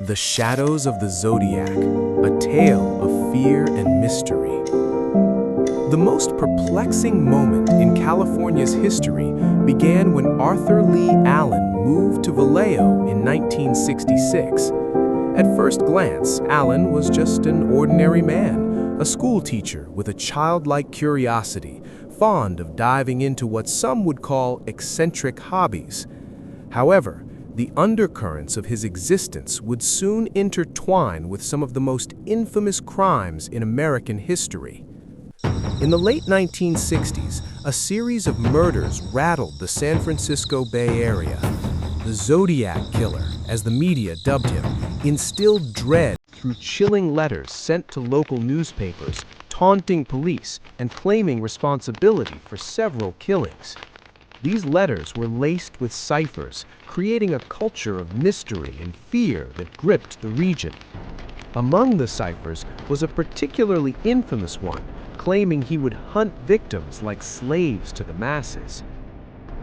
The Shadows of the Zodiac, a tale of fear and mystery. The most perplexing moment in California's history began when Arthur Leigh Allen moved to Vallejo in 1966. At first glance, Allen was just an ordinary man, a school teacher with a childlike curiosity, fond of diving into what some would call eccentric hobbies. However, the undercurrents of his existence would soon intertwine with some of the most infamous crimes in American history. In the late 1960s, a series of murders rattled the San Francisco Bay Area. The Zodiac Killer, as the media dubbed him, instilled dread through chilling letters sent to local newspapers, taunting police and claiming responsibility for several killings. These letters were laced with ciphers, creating a culture of mystery and fear that gripped the region. Among the ciphers was a particularly infamous one, claiming he would hunt victims like slaves to the masses.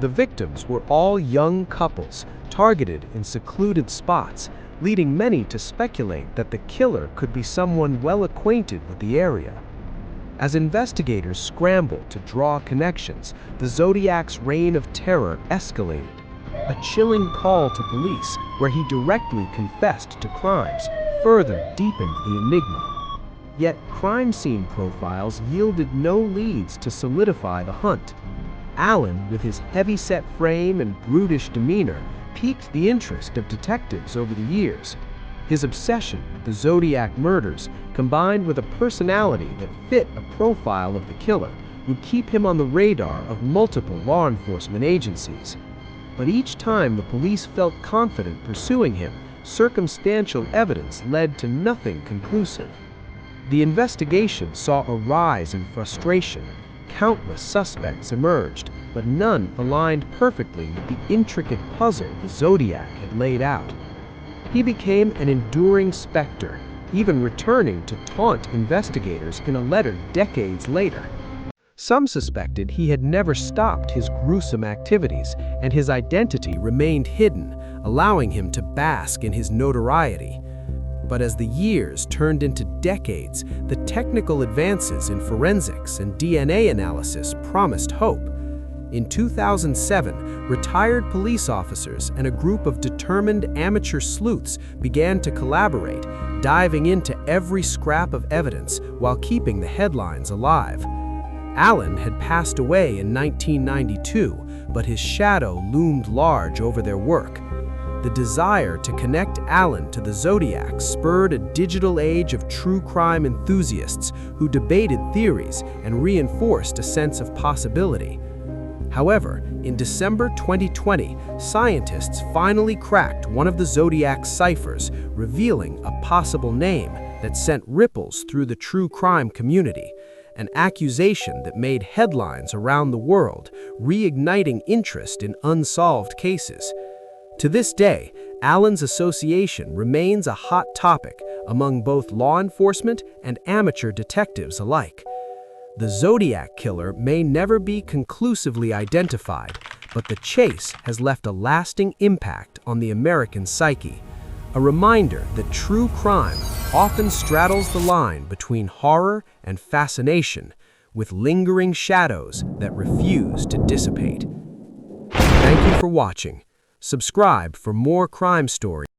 The victims were all young couples, targeted in secluded spots, leading many to speculate that the killer could be someone well acquainted with the area. As investigators scrambled to draw connections, the Zodiac's reign of terror escalated. A chilling call to police, where he directly confessed to crimes, further deepened the enigma. Yet crime scene profiles yielded no leads to solidify the hunt. Allen, with his heavy-set frame and brutish demeanor, piqued the interest of detectives over the years. His obsession with the Zodiac murders, combined with a personality that fit a profile of the killer, would keep him on the radar of multiple law enforcement agencies. But each time the police felt confident pursuing him, circumstantial evidence led to nothing conclusive. The investigation saw a rise in frustration. Countless suspects emerged, but none aligned perfectly with the intricate puzzle the Zodiac had laid out. He became an enduring specter, even returning to taunt investigators in a letter decades later. Some suspected he had never stopped his gruesome activities, and his identity remained hidden, allowing him to bask in his notoriety. But as the years turned into decades, the technical advances in forensics and DNA analysis promised hope. In 2007, retired police officers and a group of determined amateur sleuths began to collaborate, diving into every scrap of evidence while keeping the headlines alive. Allen had passed away in 1992, but his shadow loomed large over their work. The desire to connect Allen to the Zodiac spurred a digital age of true crime enthusiasts who debated theories and reinforced a sense of possibility. However, in December 2020, scientists finally cracked one of the Zodiac's ciphers, revealing a possible name that sent ripples through the true crime community, an accusation that made headlines around the world, reigniting interest in unsolved cases. To this day, Allen's association remains a hot topic among both law enforcement and amateur detectives alike. The Zodiac Killer may never be conclusively identified, but the chase has left a lasting impact on the American psyche, a reminder that true crime often straddles the line between horror and fascination, with lingering shadows that refuse to dissipate. Thank you for watching. Subscribe for more crime stories.